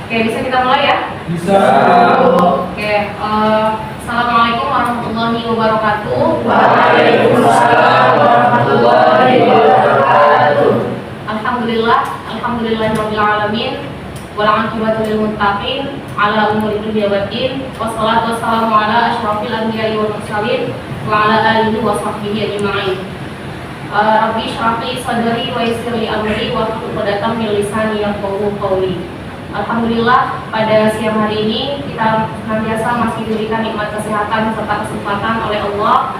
Oke, bisa kita mulai ya? Bisa. Oke, Assalamualaikum warahmatullahi wabarakatuh. Waalaikumsalam warahmatullahi wabarakatuh. Alhamdulillahirabbil alamin. Wal 'aqibatu lil muttaqin ala umuri dunya waddin. Wassalatu wassalamu ala asyrofil anbiya'i wal mursalin wa ala alihi wa sahbihi ajma'in. Rabbi shrah li sadri wa yassir li amri wa hlul 'uqdatam min lisani yafqahu qawli. Alhamdulillah pada siang hari ini kita senantiasa masih diberikan nikmat kesehatan serta kesempatan oleh Allah,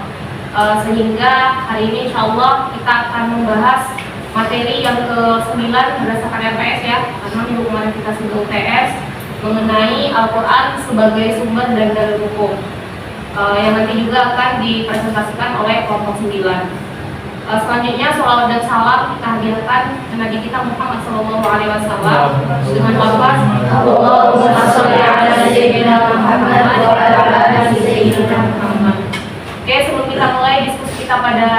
sehingga hari ini insya Allah kita akan membahas materi yang ke-9 berdasarkan RPS ya, karena minggu kemarin kita singgung UTS mengenai Al-Quran sebagai sumber dan dalil hukum, yang nanti juga akan dipresentasikan oleh kelompok 9. Selanjutnya sholawat dan salam kita hadirkan Nabi kita Muhammad SAW dengan lafaz Allahumma sholli ala sayyidina Muhammad wa ala ali sayyidina Muhammad. Oke, sebelum kita mulai diskusi kita pada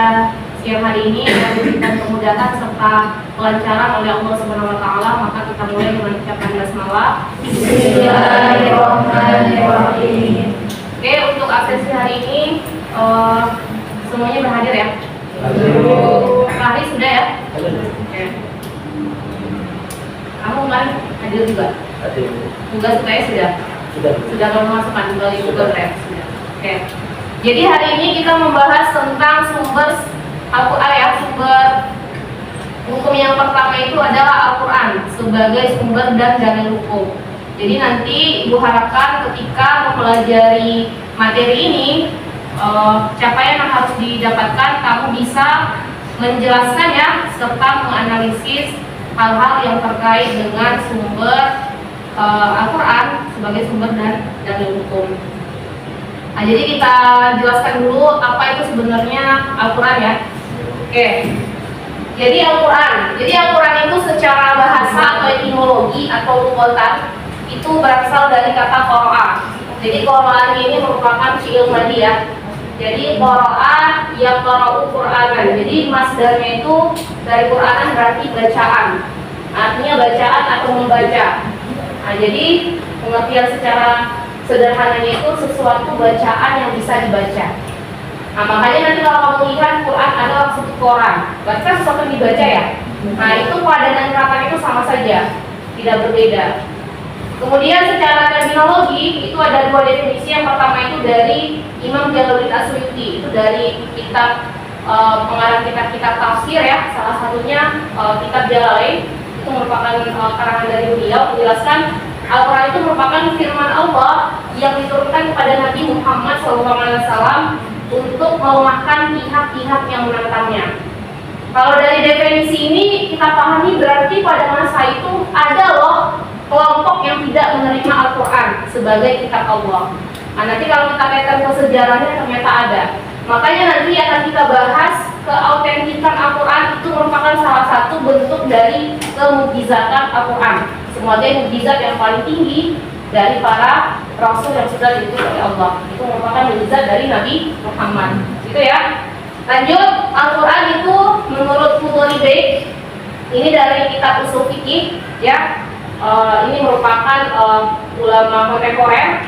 siang hari ini dan diberikan kemudahan serta kelancaran oleh Allah Subhanahu wa taala, maka kita mulai dengan ucapan basmalah. Bismillahirrahmanirrahim. Oke, untuk aksesi hari ini semuanya berhadir ya. Hari sudah ya? Oke. Kamu kan hadir juga? Hadir. Tugas UTS sudah kamu masukkan kembali Google Drive sudah. Oke. Jadi hari ini kita membahas tentang sumber Al-Quran ya, sumber hukum yang pertama itu adalah Al-Quran sebagai sumber dan dalil hukum. Jadi nanti Ibu harapkan ketika mempelajari materi ini, capaian yang harus didapatkan kamu bisa menjelaskan ya, serta menganalisis hal-hal yang terkait dengan sumber Al-Quran sebagai sumber dan dalil hukum. Nah, jadi kita jelaskan dulu apa itu sebenarnya Al-Quran ya. Oke. Jadi Al-Quran itu secara bahasa atau etimologi atau lughatan itu berasal dari kata qara'a. Jadi qara'a ini merupakan fi'il madhi ya. Jadi qara'a yang qara'u Qur'anan. Jadi masdarnya itu dari Qur'anan berarti bacaan. Artinya bacaan atau membaca. Nah, jadi pengertian secara sederhananya itu sesuatu bacaan yang bisa dibaca. Nah, makanya nanti kalau kamu lihat Quran adalah maksud Quran, berarti kan sesuatu yang dibaca ya. Nah, itu padanan katanya itu sama saja, tidak berbeda. Kemudian secara terminologi itu ada dua definisi. Yang pertama itu dari Imam Jalaluddin As-Suyuti, itu dari kitab pengarang kitab tafsir ya, salah satunya kitab Jalalain, itu merupakan karangan dari beliau, menjelaskan Al-Quran itu merupakan firman Allah yang diturunkan kepada Nabi Muhammad SAW untuk melemahkan pihak-pihak yang menentangnya. Kalau dari definisi ini kita pahami berarti pada masa itu ada loh kelompok yang tidak menerima Al-Quran sebagai kitab Allah. Nah, nanti kalau kita kaitkan ke sejarahnya ternyata ada. Makanya nanti akan kita bahas keautentikan Al-Quran itu merupakan salah satu bentuk dari kemukjizatan Al-Quran sebagai mukjizat yang paling tinggi dari para rasul yang sudah diutus oleh Allah. Itu merupakan mukjizat dari Nabi Muhammad. Gitu ya. Lanjut, Al-Quran itu menurut Futuhul Bait, ini dari kitab usul fikih ya. Ini merupakan ulama kontemporer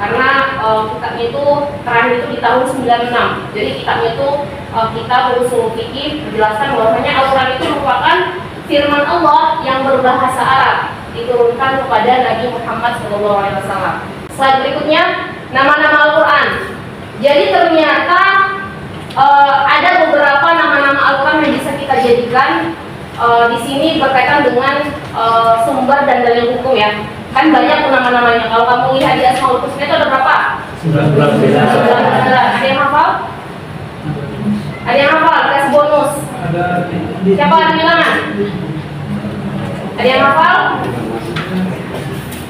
karena kitabnya itu terakhir itu di tahun 96. Jadi kitabnya itu kitab usul fikih menjelaskan bahwasanya Al-Quran itu merupakan firman Allah yang berbahasa Arab diturunkan kepada Nabi Muhammad SAW. Slide berikutnya, nama-nama Al-Quran. Jadi ternyata ada beberapa nama-nama Al-Quran yang bisa kita jadikan di sini berkaitan dengan sumber dan dalil hukum ya. Kan banyak nama-namanya. Kalau kamu lihat di Asmaul Husna itu ada berapa? 19. Ada yang hafal? Ada yang hafal? Tes bonus. Siapa ada yang tangan? Ada yang hafal?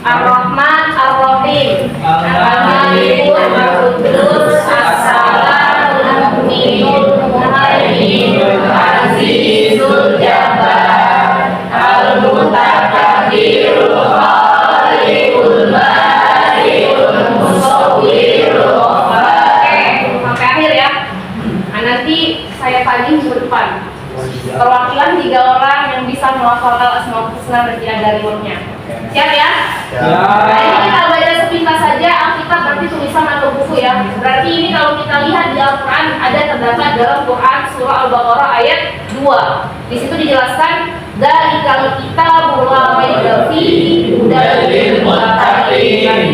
Ar-Rahman, Ar-Rahim, Al-Malikul, Al-Qudus, As-Salamul Mu'minul, Muhaiminul, Azizul Jabbar, Al-Mutakabbirul, Khaliqul, Bari'ul, Musawwirul. Oke, sampai akhir ya. Nah, nanti saya tagih minggu depan perwakilan 3 orang yang bisa melafalkan Asmaul Husna dan tidak ada rewardnya. Siap ya? Nah, ini kita baca sepintas saja Alkitab, berarti tulisan atau buku ya. Berarti ini kalau kita lihat di Al-Quran ada terdapat dalam Quran surah Al-Baqarah ayat 2. Di situ dijelaskan dari kalau kita mulai dari dari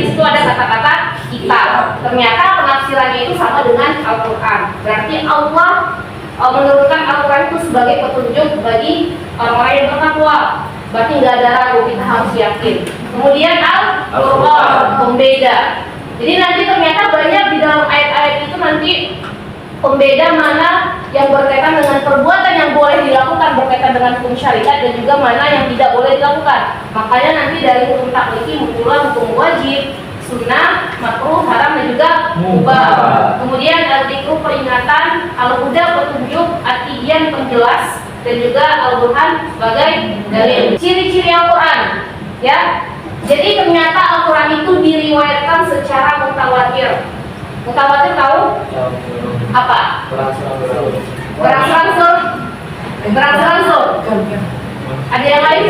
di situ ada kata-kata kita. Ternyata penafsirannya itu sama dengan Al-Quran. Berarti Allah menurunkan Al-Quran itu sebagai petunjuk bagi orang-orang yang bertakwa. Berarti nggak ada ragu, kita harus yakin. Kemudian Al-Quran pembeda. Jadi nanti ternyata banyak di dalam ayat-ayat itu nanti pembeda mana yang berkaitan dengan perbuatan yang boleh dilakukan berkaitan dengan hukum syariat dan juga mana yang tidak boleh dilakukan. Makanya nanti dari hukum takliki muncullah hukum wajib, sunnah, makruh, haram dan juga mubah. Kemudian al-dzikru peringatan, al-huda petunjuk, at-tibyan penjelas dan juga al-burhan sebagai dalil. Ciri-ciri Al-Quran, ya. Jadi ternyata Al-Quran itu diriwayatkan secara mutawatir. Mutawatir tahu? Apa? Berangsur-angsur. Berangsur-angsur. Ada yang lain?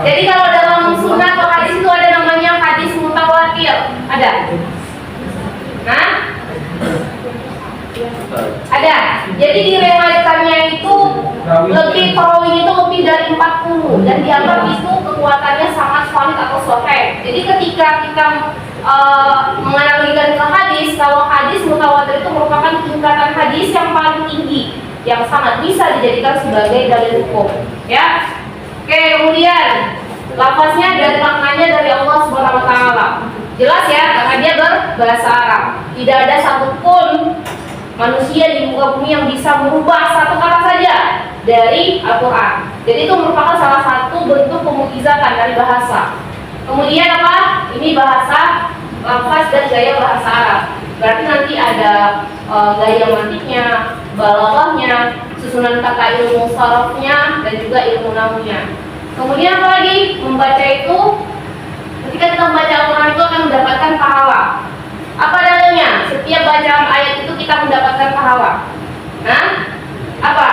Jadi kalau dalam sunnah atau hadis itu ada namanya hadis mutawatir. Ada? Nah? Ada. Jadi diriwayatkannya itu lebih perawinya itu lebih dari 40 dan dianggap itu kekuatannya sangat valid atau sahih. Jadi ketika kita menganalogikan ke hadis, kalau hadis mutawatir itu merupakan tingkatan hadis yang paling tinggi yang sangat bisa dijadikan sebagai dalil hukum, ya. Oke, kemudian lafaznya dan maknanya dari Allah Subhanahu wa taala. Jelas ya, karena dia berbahasa Arab. Tidak ada satupun manusia di muka bumi yang bisa merubah satu kata saja dari Al-Quran. Jadi itu merupakan salah satu bentuk pemukjizatan dari bahasa. Kemudian apa? Ini bahasa lafaz dan gaya bahasa Arab. Berarti nanti ada gaya mantiknya, balaghahnya, susunan kata ilmu sarafnya dan juga ilmu nahwunya. Kemudian apa lagi? Membaca itu, ketika kita membaca Al-Quran itu akan mendapatkan pahala. Apa dalilnya? Setiap bacaan ayat itu kita mendapatkan pahala. Nah, apa?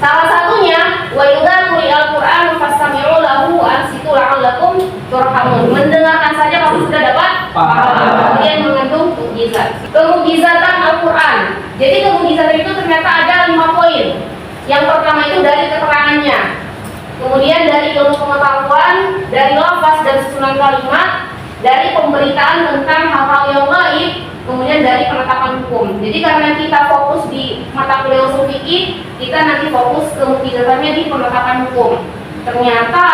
Salah satunya wa idza quri'al Qur'an fastami'u lahu ansitu la'allakum turhamun. Mendengarkan saja kamu sudah dapat pahala. Kemudian mengandung mukjizat. Kemukjizatan Al-Quran. Jadi kemukjizatan itu ternyata ada 5 poin. Yang pertama itu dari keterangannya. Kemudian dari ilmu pengetahuan, dari lafaz dan susunan kalimat, dari pemberitaan tentang hal-hal yang lain, kemudian dari penetapan hukum. Jadi karena kita fokus di mata kuliah usul fikih, kita nanti fokus ke mukizatannya di penetapan hukum. Ternyata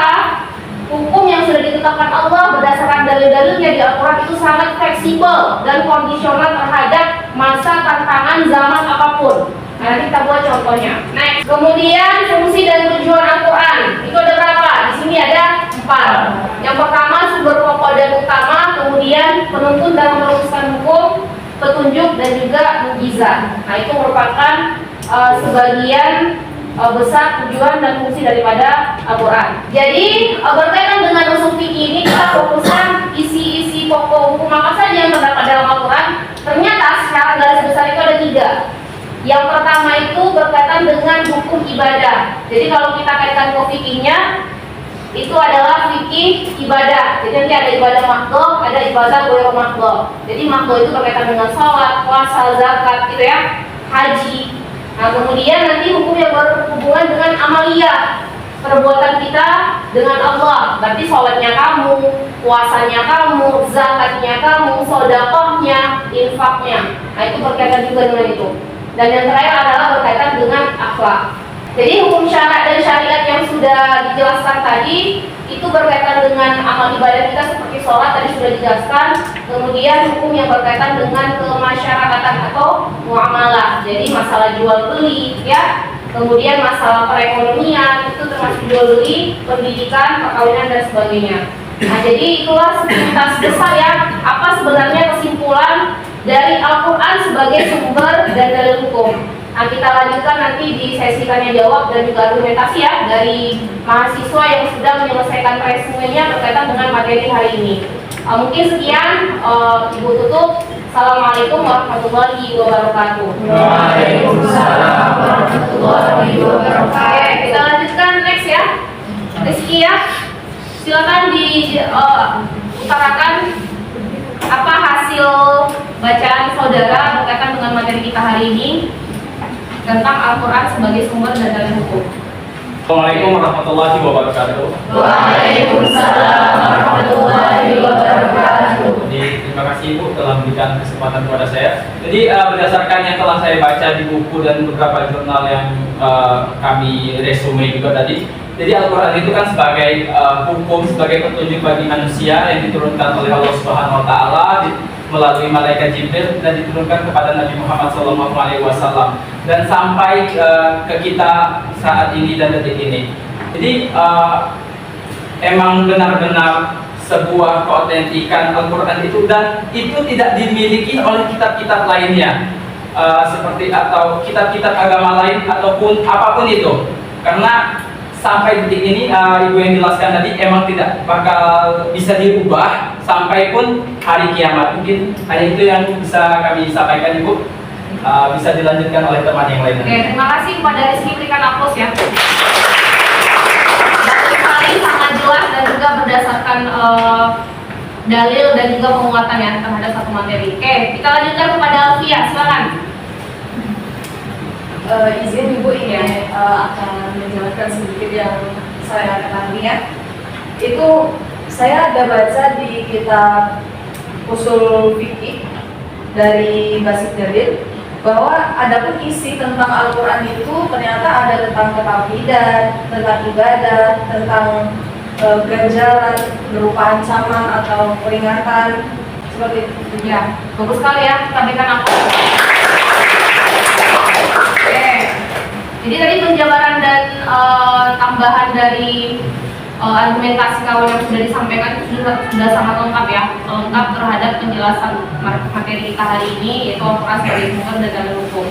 hukum yang sudah ditetapkan Allah berdasarkan dalil-dalilnya di Al-Quran itu sangat fleksibel dan kondisional terhadap masa, tantangan, zaman apapun. Nah, nanti kita buat contohnya. Next. Kemudian fungsi dan tujuan Al-Quran itu ada berapa? Di sini ada 4. Yang pertama sumber pokok dan utama, kemudian penuntun dalam merumuskan hukum, petunjuk dan juga mukjizat. Nah, itu merupakan sebagian besar tujuan dan fungsi daripada Al-Quran. Jadi berkaitan dengan usul fikih ini kita fokuskan isi-isi pokok hukum apa saja yang terdapat dalam Al-Quran. Ternyata secara garis besar itu ada 3. Yang pertama itu berkaitan dengan hukum ibadah. Jadi kalau kita kaitkan ke fikihnya, itu adalah fikih ibadah. Jadi nanti ada ibadah makhdhah, ada ibadah ghairu makhdhah. Jadi makhdhah itu berkaitan dengan salat, puasa, zakat, gitu ya, haji. Nah, kemudian nanti hukum yang berhubungan dengan amaliyah, perbuatan kita dengan Allah. Berarti salatnya kamu, puasanya kamu, zakatnya kamu, sedekahnya, infaknya. Nah, itu berkaitan juga dengan itu. Dan yang terakhir adalah berkaitan dengan akhlak. Jadi hukum syarat dan syariat yang sudah dijelaskan tadi itu berkaitan dengan amal ibadah kita seperti sholat tadi sudah dijelaskan. Kemudian hukum yang berkaitan dengan kemasyarakatan atau muamalah. Jadi masalah jual beli, ya. Kemudian masalah perekonomian itu termasuk jual beli, pendidikan, perkawinan dan sebagainya. Nah, jadi itulah sepintas besar ya apa sebenarnya kesimpulan dari Al-Quran sebagai sumber dan dalil hukum. Nah, kita lanjutkan nanti di sesi tanya jawab dan juga argumentasi ya dari mahasiswa yang sudah menyelesaikan resume-nya berkaitan dengan materi hari ini. Mungkin sekian, Ibu tutup. Assalamualaikum warahmatullahi wabarakatuh. Waalaikumsalam warahmatullahi wabarakatuh. Oke, kita lanjutkan next ya. Rizky ya. silakan diutarakan apa hasil bacaan saudara berkaitan dengan materi kita hari ini tentang Al-Quran sebagai sumber dan dalil hukum. Assalamualaikum warahmatullahi wabarakatuh. Waalaikumsalam warahmatullahi wabarakatuh. Jadi terima kasih Ibu telah memberikan kesempatan kepada saya. Jadi berdasarkan yang telah saya baca di buku dan beberapa jurnal yang kami resume juga tadi. Jadi Al-Quran itu kan sebagai hukum, sebagai petunjuk bagi manusia yang diturunkan oleh Allah Subhanahu Wa Taala melalui malaikat Jibril dan diturunkan kepada Nabi Muhammad SAW dan sampai ke kita saat ini dan detik ini. Jadi emang benar-benar sebuah keautentikan Al-Quran itu, dan itu tidak dimiliki oleh kitab-kitab lainnya seperti atau kitab-kitab agama lain ataupun apapun itu, karena sampai detik ini Ibu yang jelaskan tadi emang tidak bakal bisa dirubah sampai pun hari kiamat. Mungkin hanya itu yang bisa kami sampaikan Ibu. Bisa dilanjutkan oleh teman yang lain. Oke, terima kasih kepada Rizky, berikan aplaus ya. Sekali sangat jelas dan juga berdasarkan dalil dan juga penguatan ya terhadap satu materi. Oke, kita lanjutkan kepada Alfia, silakan. Izin Ibu ini akan menjelaskan sedikit yang saya ketahui ya. Itu saya ada baca di kitab Usul Fikih dari Basit Jalil bahwa adapun isi tentang Al-Quran itu ternyata ada tentang ketauhidan, tentang ibadah, tentang ganjaran berupa ancaman atau peringatan seperti itu. Ya, bagus sekali ya, kita berikan aplaus. Oke, jadi tadi penjabaran dan tambahan dari argumentasi kawan yang sudah disampaikan itu sudah sangat lengkap ya, lengkap terhadap penjelasan materi kita hari ini, yaitu Al-Quran sebagai sumber dan dalil hukum.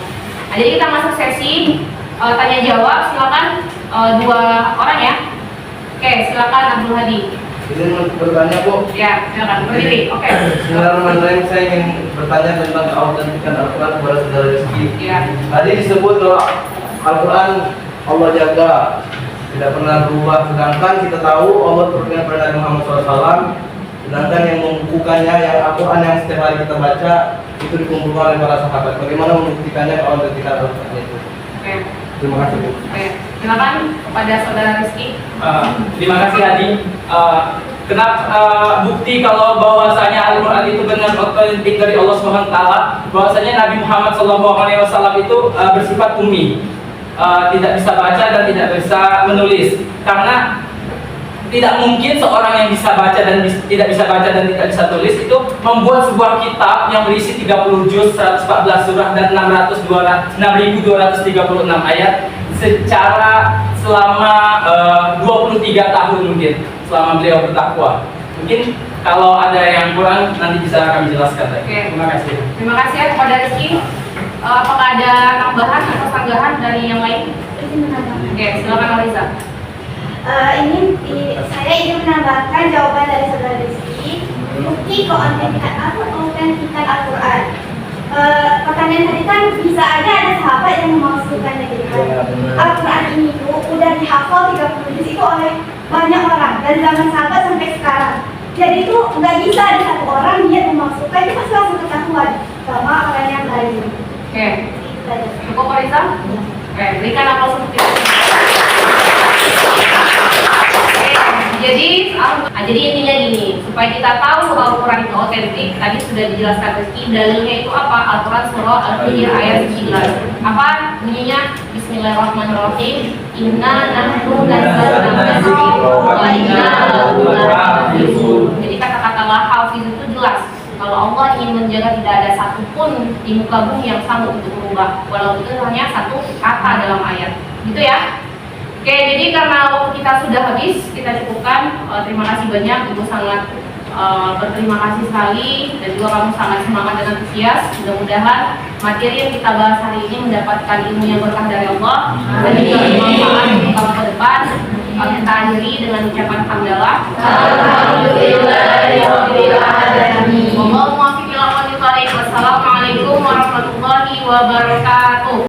Nah, jadi kita masuk sesi tanya jawab, silakan dua orang ya. Oke, silakan Abdul Hadi. Izin bertanya Bu. Ya, silakan berdiri. Oke. Bismillahirrahmanirrahim. Saya ingin bertanya tentang keautentikan Al-Quran kepada saudara Rizky. Ya. Tadi disebut bahwa Al-Quran Allah jaga, tidak pernah berubah. Sedangkan kita tahu Allah turunkan kepada Nabi Muhammad SAW. Sedangkan yang membukukannya, yang Al-Quran yang setiap hari kita baca itu dikumpulkan oleh para sahabat. Bagaimana membuktikannya keautentikan Al-Quran itu? Oke. Terima kasih Bu. Oke. Silakan kepada saudara Rizky. Terima kasih Hadi. Kenapa bukti kalau bahwasanya Al-Quran itu benar otentik dari Allah Subhanahu Wa Taala, bahwasanya Nabi Muhammad SAW itu bersifat ummi, tidak bisa baca dan tidak bisa menulis, karena tidak mungkin seorang yang bisa baca dan tidak bisa baca dan tidak bisa tulis itu membuat sebuah kitab yang berisi 30 juz, 114 surah dan 6.236 ayat secara selama 23 tahun mungkin, selama beliau bertakwa. Mungkin kalau ada yang kurang nanti bisa kami jelaskan. Oke. Terima kasih. Terima kasih ya kepada Rizky. Apakah ada tambahan atau sanggahan dari yang lain? Oke, silakan Aliza. Saya ingin menambahkan jawaban dari saudara Rizky. Bukti keautentikan Al-Quran. Pertanyaan tadi kan bisa aja ada sahabat yang memasukkannya gitu kan. Al-Quran ini tuh udah dihafal 30 juz itu oleh banyak orang dari zaman sahabat sampai sekarang. Jadi itu nggak bisa ada satu orang dia memasukkan, itu pasti langsung ketahuan sama orang yang lain. Oke, Itu saja. cukup Aliza? Oke, berikan aplaus untuk kita. Jadi intinya gini, supaya kita tahu Al-Quran itu otentik, tadi sudah dijelaskan Rizky, dalilnya itu apa? Al-Quran surah Al-Hijr ayat 19. Apa bunyinya? Bismillahirrahmanirrahim. Inna nahnu nazzalna dzikra wa inna lahu lahafizun. Jadi kata-kata lahafiz itu jelas. Kalau Allah ingin menjaga tidak ada satupun di muka bumi yang sanggup untuk berubah, walau itu hanya satu kata dalam ayat. Gitu ya? Oke, jadi karena waktu kita sudah habis, kita cukupkan. Terima kasih banyak, Ibu sangat berterima kasih sekali, dan juga kamu sangat semangat dan antusias. Mudah-mudahan materi yang kita bahas hari ini mendapatkan ilmu yang berkah dari Allah dan juga bermanfaat untuk kamu ke depan. Kita akhiri dengan ucapan hamdalah. Alhamdulillahirabbil alamin. Wassalamualaikum warahmatullahi wabarakatuh.